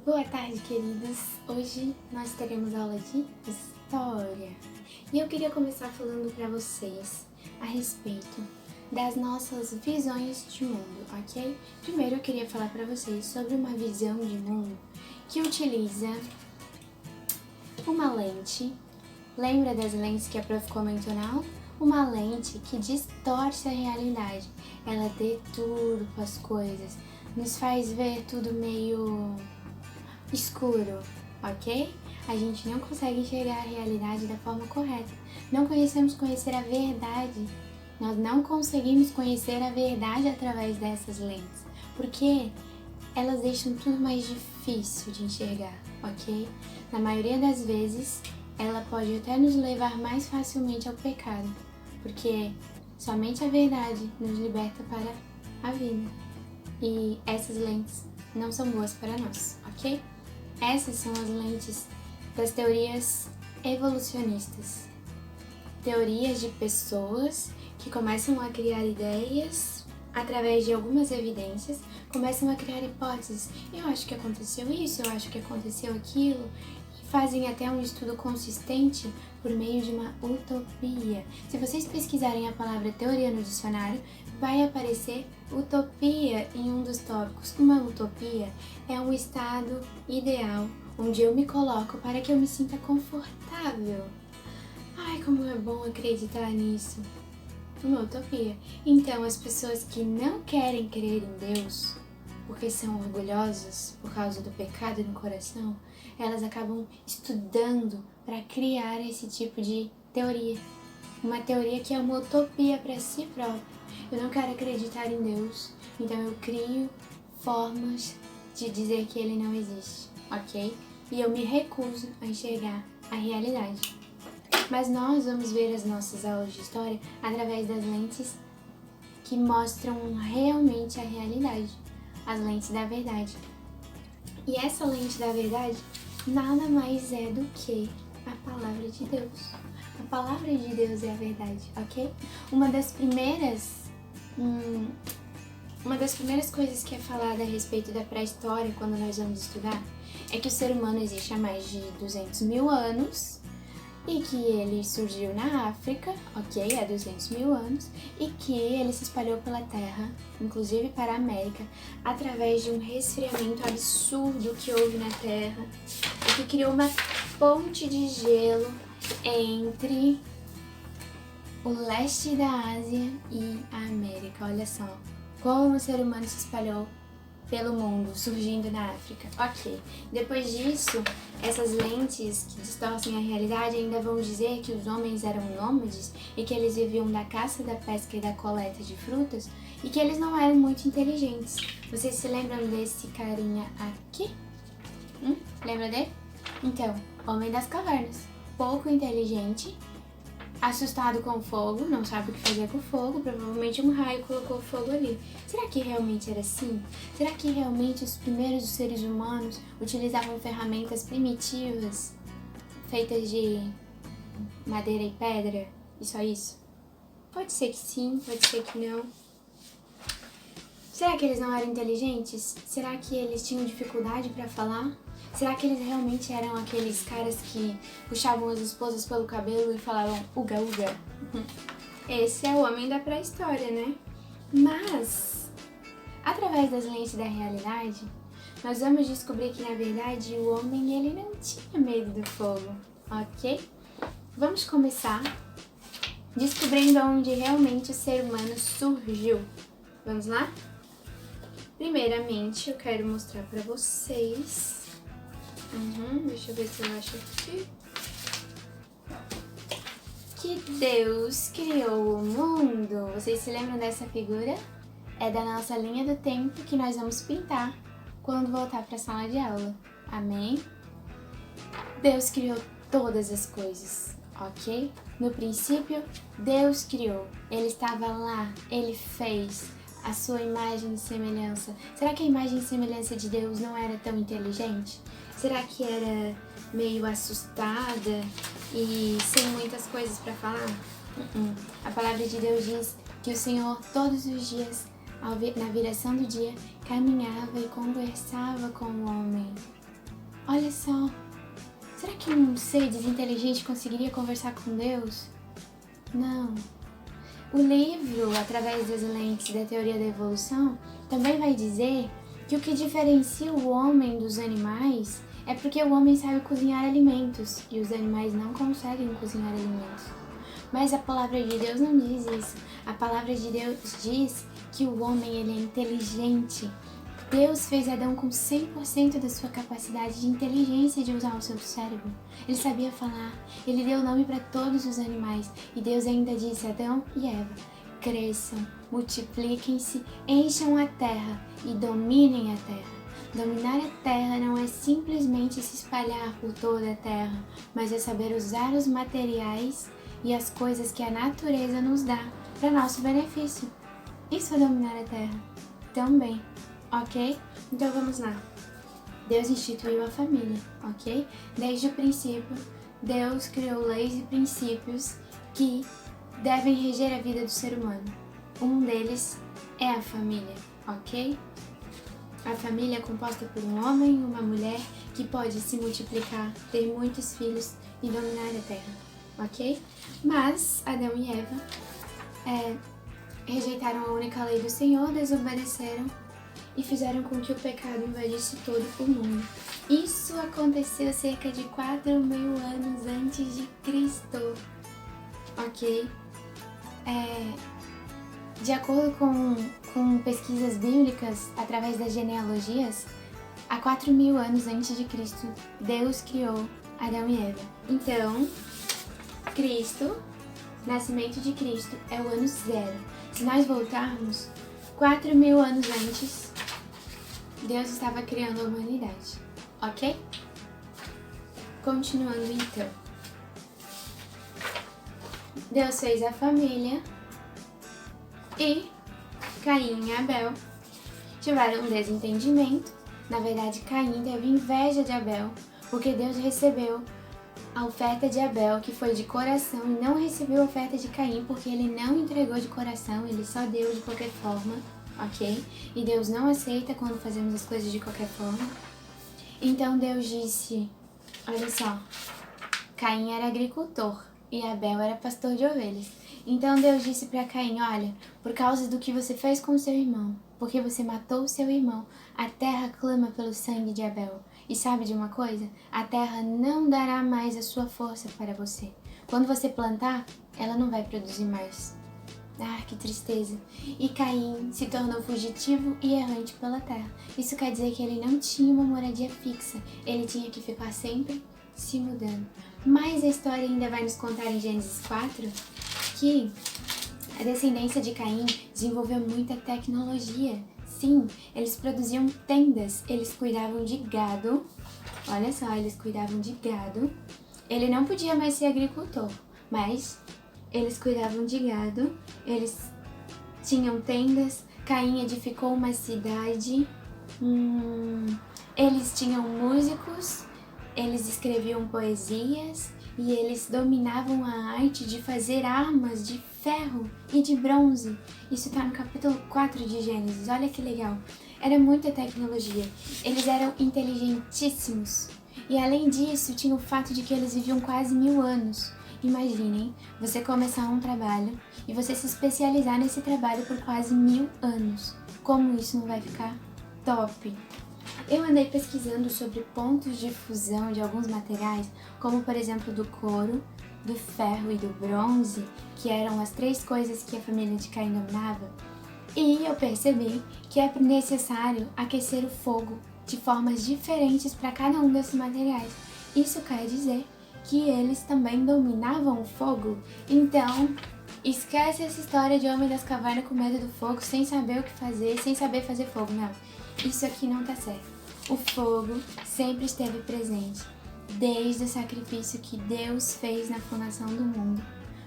Boa tarde, queridos! Hoje nós teremos aula de História e eu queria começar falando para vocês a respeito das nossas visões de mundo, ok? Primeiro eu queria falar para vocês sobre uma visão de mundo que utiliza uma lente. Lembra das lentes que a prof comentou na aula? Uma lente que distorce a realidade, ela deturpa as coisas, nos faz ver tudo meio escuro, ok? A gente não consegue enxergar a realidade da forma correta. Não conhecemos conhecer a verdade. Nós não conseguimos conhecer a verdade através dessas lentes, porque elas deixam tudo mais difícil de enxergar, ok? Na maioria das vezes, ela pode até nos levar mais facilmente ao pecado, porque somente a verdade nos liberta para a vida. E essas lentes não são boas para nós, ok? Essas são as lentes das teorias evolucionistas. Teorias de pessoas que começam a criar ideias através de algumas evidências, começam a criar hipóteses. Eu acho que aconteceu isso, eu acho que aconteceu aquilo. E fazem até um estudo consistente por meio de uma utopia. Se vocês pesquisarem a palavra teoria no dicionário, vai aparecer utopia em um dos tópicos. Uma utopia é um estado ideal onde eu me coloco para que eu me sinta confortável. Ai, como é bom acreditar nisso. Uma utopia. Então, as pessoas que não querem crer em Deus, porque são orgulhosas por causa do pecado no coração, elas acabam estudando para criar esse tipo de teoria. Uma teoria que é uma utopia para si própria. Eu não quero acreditar em Deus, então eu crio formas de dizer que Ele não existe, ok? E eu me recuso a enxergar a realidade. Mas nós vamos ver as nossas aulas de história através das lentes que mostram realmente a realidade, as lentes da verdade. E essa lente da verdade nada mais é do que a palavra de Deus. A palavra de Deus é a verdade, ok? Uma das primeiras coisas que é falada a respeito da pré-história quando nós vamos estudar é que o ser humano existe há mais de 200 mil anos e que ele surgiu na África, ok, há 200 mil anos, e que ele se espalhou pela Terra, inclusive para a América, através de um resfriamento absurdo que houve na Terra e que criou uma ponte de gelo entre o leste da Ásia e a América. Olha só como o ser humano se espalhou pelo mundo, surgindo na África. Ok, depois disso, essas lentes que distorcem a realidade ainda vão dizer que os homens eram nômades e que eles viviam da caça, da pesca e da coleta de frutas e que eles não eram muito inteligentes. Vocês se lembram desse carinha aqui? Lembra dele? Então, homem das cavernas, pouco inteligente, assustado com o fogo, não sabe o que fazer com o fogo, provavelmente um raio colocou o fogo ali. Será que realmente era assim? Será que realmente os primeiros seres humanos utilizavam ferramentas primitivas, feitas de madeira e pedra, e só isso? Pode ser que sim, pode ser que não. Será que eles não eram inteligentes? Será que eles tinham dificuldade para falar? Será que eles realmente eram aqueles caras que puxavam as esposas pelo cabelo e falavam uga uga? Esse é o homem da pré-história, né? Mas, através das lentes da realidade, nós vamos descobrir que na verdade o homem ele não tinha medo do fogo, ok? Vamos começar descobrindo onde realmente o ser humano surgiu. Vamos lá? Primeiramente, eu quero mostrar para vocês. Deixa eu ver se eu acho aqui. Que Deus criou o mundo. Vocês se lembram dessa figura? É da nossa linha do tempo que nós vamos pintar quando voltar para a sala de aula. Amém? Deus criou todas as coisas, ok? No princípio, Deus criou. Ele estava lá, Ele fez a sua imagem e semelhança. Será que a imagem e semelhança de Deus não era tão inteligente? Será que era meio assustada e sem muitas coisas para falar? A palavra de Deus diz que o Senhor todos os dias, na viração do dia, caminhava e conversava com o homem. Olha só, será que um ser desinteligente conseguiria conversar com Deus? Não. O livro, através das lentes da teoria da evolução, também vai dizer que o que diferencia o homem dos animais é porque o homem sabe cozinhar alimentos e os animais não conseguem cozinhar alimentos. Mas a palavra de Deus não diz isso. A palavra de Deus diz que o homem ele é inteligente. Deus fez Adão com 100% da sua capacidade de inteligência de usar o seu cérebro. Ele sabia falar, ele deu nome para todos os animais e Deus ainda disse a Adão e Eva: cresçam, multipliquem-se, encham a terra e dominem a terra. Dominar a terra não é simplesmente se espalhar por toda a terra, mas é saber usar os materiais e as coisas que a natureza nos dá para nosso benefício. Isso é dominar a terra também. Ok? Então vamos lá. Deus instituiu a família, ok? Desde o princípio, Deus criou leis e princípios que devem reger a vida do ser humano. Um deles é a família, ok? A família é composta por um homem e uma mulher que pode se multiplicar, ter muitos filhos e dominar a terra, ok? Mas Adão e Eva rejeitaram a única lei do Senhor, desobedeceram e fizeram com que o pecado invadisse todo o mundo. Isso aconteceu cerca de 4.000 anos antes de Cristo, ok? De acordo com pesquisas bíblicas, através das genealogias, há 4.000 anos antes de Cristo, Deus criou Adão e Eva. Então, nascimento de Cristo é o ano zero. Se nós voltarmos 4.000 anos antes, Deus estava criando a humanidade, ok? Continuando então. Deus fez a família e Caim e Abel tiveram um desentendimento. Na verdade, Caim teve inveja de Abel, porque Deus recebeu a oferta de Abel, que foi de coração, e não recebeu a oferta de Caim, porque ele não entregou de coração, ele só deu de qualquer forma. Ok? E Deus não aceita quando fazemos as coisas de qualquer forma. Então Deus disse, olha só, Caim era agricultor e Abel era pastor de ovelhas. Então Deus disse para Caim, olha, por causa do que você fez com seu irmão, porque você matou seu irmão, a terra clama pelo sangue de Abel. E sabe de uma coisa? A terra não dará mais a sua força para você. Quando você plantar, ela não vai produzir mais. Ah, que tristeza. E Caim se tornou fugitivo e errante pela terra. Isso quer dizer que ele não tinha uma moradia fixa. Ele tinha que ficar sempre se mudando. Mas a história ainda vai nos contar em Gênesis 4 que a descendência de Caim desenvolveu muita tecnologia. Sim, eles produziam tendas, eles cuidavam de gado. Olha só, eles cuidavam de gado. Ele não podia mais ser agricultor, mas eles cuidavam de gado, eles tinham tendas, Caim edificou uma cidade, eles tinham músicos, eles escreviam poesias e eles dominavam a arte de fazer armas de ferro e de bronze. Isso está no capítulo 4 de Gênesis, olha que legal. Era muita tecnologia, eles eram inteligentíssimos. E além disso, tinha o fato de que eles viviam quase 1.000 anos. Imaginem, você começar um trabalho e você se especializar nesse trabalho por quase 1.000 anos. Como isso não vai ficar top? Eu andei pesquisando sobre pontos de fusão de alguns materiais, como por exemplo do couro, do ferro e do bronze, que eram as 3 coisas que a família de Caim dominava, e eu percebi que é necessário aquecer o fogo de formas diferentes para cada um desses materiais. Isso quer dizer que eles também dominavam o fogo. Então, esquece essa história de homem das cavernas com medo do fogo, sem saber o que fazer, sem saber fazer fogo. Não, isso aqui não tá certo. O fogo sempre esteve presente, desde o sacrifício que Deus fez na fundação do mundo,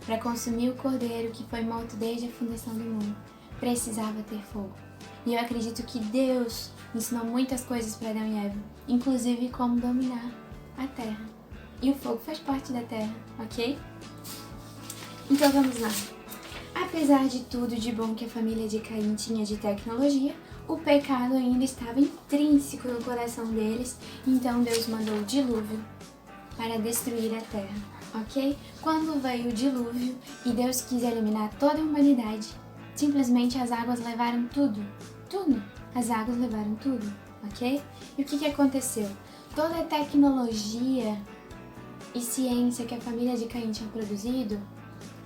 para consumir o cordeiro que foi morto desde a fundação do mundo. Precisava ter fogo. E eu acredito que Deus ensinou muitas coisas para Adão e Eva, inclusive como dominar a terra. E o fogo faz parte da terra, ok? Então vamos lá. Apesar de tudo de bom que a família de Caim tinha de tecnologia, o pecado ainda estava intrínseco no coração deles, então Deus mandou o dilúvio para destruir a terra, ok? Quando veio o dilúvio e Deus quis eliminar toda a humanidade, simplesmente as águas levaram tudo, as águas levaram tudo, ok? E o que aconteceu? Toda a tecnologia e ciência que a família de Caim tinha produzido,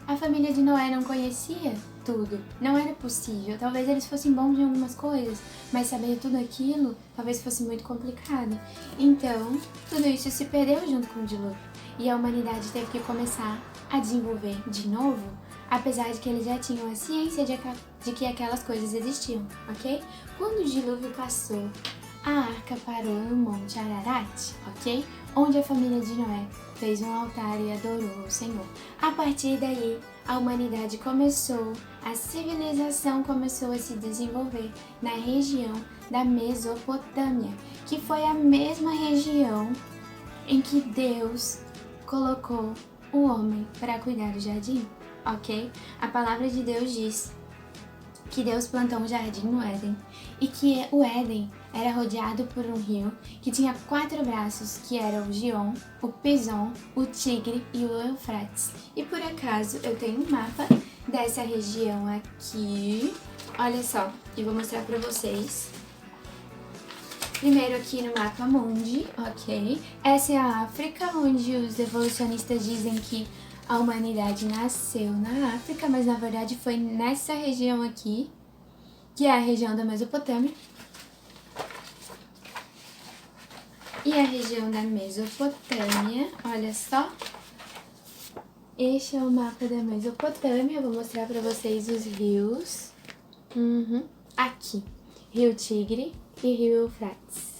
a família de Noé não conhecia tudo, não era possível. Talvez eles fossem bons em algumas coisas, mas saber tudo aquilo talvez fosse muito complicado. Então, tudo isso se perdeu junto com o dilúvio e a humanidade teve que começar a desenvolver de novo, apesar de que eles já tinham a ciência de que aquelas coisas existiam, ok? Quando o dilúvio passou, a arca parou no Monte Ararat, ok? Onde a família de Noé fez um altar e adorou o Senhor. A partir daí, a humanidade começou, a civilização começou a se desenvolver na região da Mesopotâmia, que foi a mesma região em que Deus colocou o homem para cuidar do jardim, ok? A palavra de Deus diz que Deus plantou um jardim no Éden e que o Éden era rodeado por um rio que tinha 4 braços, que eram o Gion, o Pison, o Tigre e o Eufrates. E por acaso eu tenho um mapa dessa região aqui, olha só, eu vou mostrar pra vocês. Primeiro aqui no mapa mundi, ok? Essa é a África, onde os evolucionistas dizem que a humanidade nasceu na África, mas na verdade foi nessa região aqui, que é a região da Mesopotâmia. E a região da Mesopotâmia, olha só. Este é o mapa da Mesopotâmia, eu vou mostrar pra vocês os rios. Aqui, Rio Tigre e Rio Eufrates.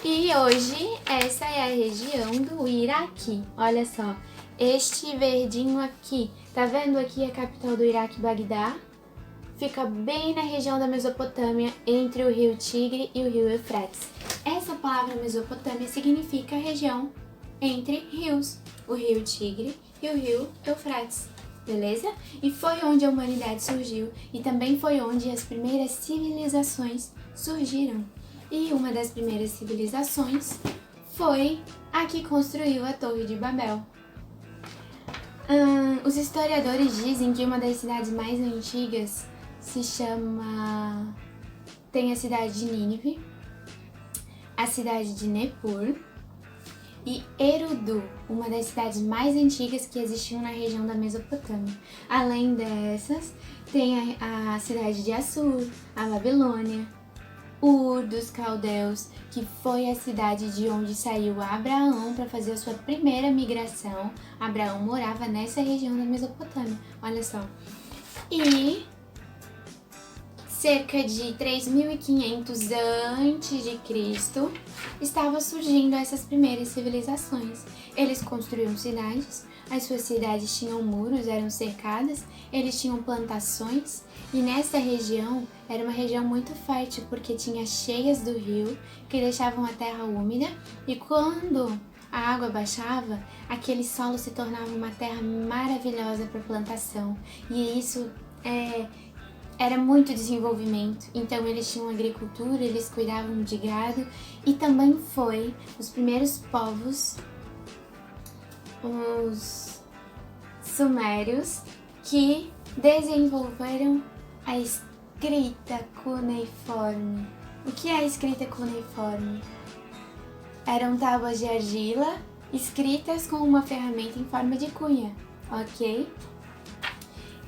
E hoje essa é a região do Iraque, olha só. Este verdinho aqui, tá vendo aqui a capital do Iraque, Bagdá? Fica bem na região da Mesopotâmia, entre o rio Tigre e o rio Eufrates. Essa palavra Mesopotâmia significa região entre rios, o rio Tigre e o rio Eufrates, beleza? E foi onde a humanidade surgiu e também foi onde as primeiras civilizações surgiram. E uma das primeiras civilizações foi a que construiu a Torre de Babel. Os historiadores dizem que uma das cidades mais antigas tem a cidade de Nínive, a cidade de Nippur e Eridu, uma das cidades mais antigas que existiam na região da Mesopotâmia. Além dessas, tem a cidade de Assur, a Babilônia, Ur dos Caldeus, que foi a cidade de onde saiu Abraão para fazer a sua primeira migração. Abraão morava nessa região da Mesopotâmia, olha só. E cerca de 3.500 a.C., estavam surgindo essas primeiras civilizações. Eles construíam cidades, as suas cidades tinham muros, eram cercadas, eles tinham plantações, e nessa região era uma região muito fértil porque tinha cheias do rio que deixavam a terra úmida, e quando a água baixava, aquele solo se tornava uma terra maravilhosa para plantação, e isso era muito desenvolvimento. Então eles tinham agricultura, eles cuidavam de gado, e também foi os primeiros povos, os sumérios, que desenvolveram a escrita cuneiforme. O que é a escrita cuneiforme? Eram tábuas de argila escritas com uma ferramenta em forma de cunha, ok?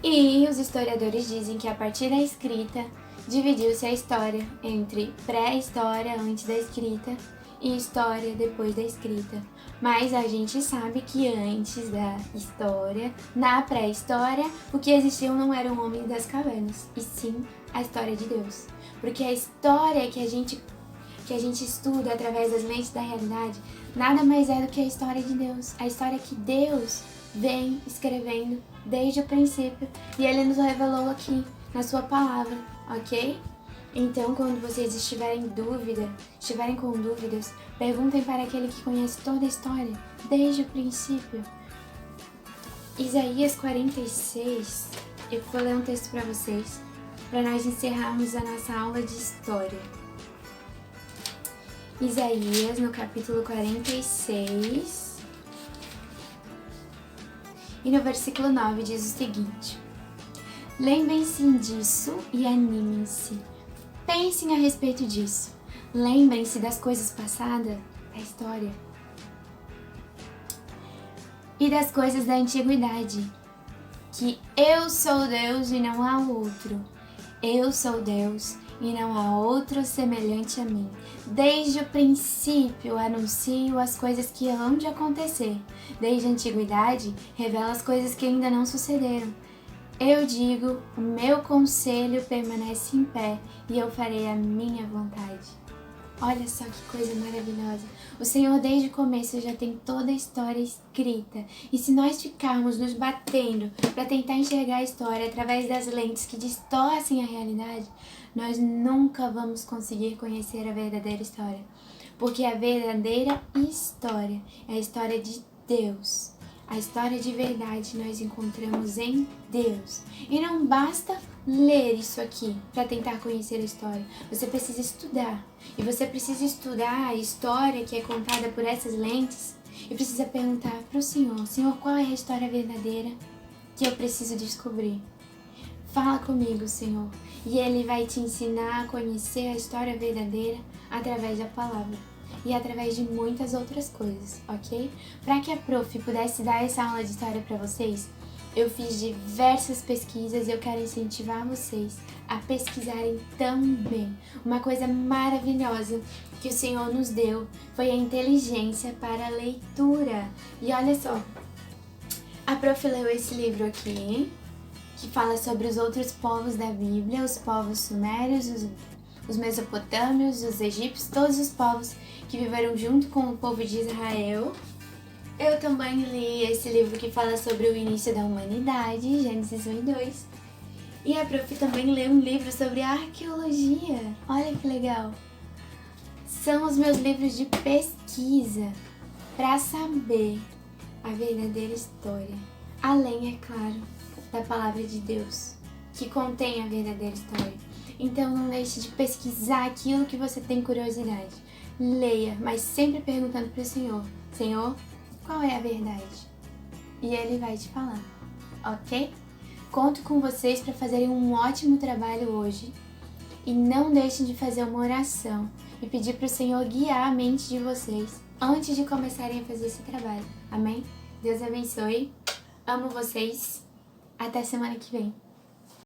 E os historiadores dizem que a partir da escrita dividiu-se a história entre pré-história antes da escrita e história depois da escrita. Mas a gente sabe que antes da história, na pré-história, o que existiam não eram homens das cavernas, e sim a história de Deus. Porque a história que a gente estuda através das lentes da realidade nada mais é do que a história de Deus. A história que Deus vem escrevendo desde o princípio e Ele nos revelou aqui na sua palavra, ok? Então, quando vocês estiverem com dúvidas, perguntem para aquele que conhece toda a história, desde o princípio. Isaías 46, eu vou ler um texto para vocês. para nós encerrarmos a nossa aula de história. Isaías, no capítulo 46, e no versículo 9 diz o seguinte: lembrem-se disso e animem-se. Pensem a respeito disso. Lembrem-se das coisas passadas, da história, e das coisas da antiguidade, que eu sou Deus e não há outro. Eu sou Deus e não há outro semelhante a mim. Desde o princípio anuncio as coisas que hão de acontecer. Desde a antiguidade revelo as coisas que ainda não sucederam. Eu digo, o meu conselho permanece em pé e eu farei a minha vontade. Olha só que coisa maravilhosa. O Senhor desde o começo já tem toda a história escrita. E se nós ficarmos nos batendo para tentar enxergar a história através das lentes que distorcem a realidade, nós nunca vamos conseguir conhecer a verdadeira história. Porque a verdadeira história é a história de Deus. A história de verdade nós encontramos em Deus. E não basta ler isso aqui para tentar conhecer a história. Você precisa estudar. E você precisa estudar a história que é contada por essas lentes e precisa perguntar para o Senhor: Senhor, qual é a história verdadeira que eu preciso descobrir? Fala comigo, Senhor. E Ele vai te ensinar a conhecer a história verdadeira através da palavra. E através de muitas outras coisas, ok? Para que a prof pudesse dar essa aula de história para vocês, eu fiz diversas pesquisas e eu quero incentivar vocês a pesquisarem também. Uma coisa maravilhosa que o Senhor nos deu foi a inteligência para a leitura. E olha só, a prof leu esse livro aqui, que fala sobre os outros povos da Bíblia, os povos sumérios, os mesopotâmios, os egípcios, todos os povos que viveram junto com o povo de Israel. Eu também li esse livro que fala sobre o início da humanidade, Gênesis 1 e 2. E a prof também leu um livro sobre arqueologia. Olha que legal! São os meus livros de pesquisa para saber a verdadeira história. Além, é claro, da palavra de Deus, que contém a verdadeira história. Então não deixe de pesquisar aquilo que você tem curiosidade. Leia, mas sempre perguntando para o Senhor: Senhor, qual é a verdade? E Ele vai te falar, ok? Conto com vocês para fazerem um ótimo trabalho hoje. E não deixem de fazer uma oração e pedir para o Senhor guiar a mente de vocês antes de começarem a fazer esse trabalho. Amém? Deus abençoe. Amo vocês. Até semana que vem.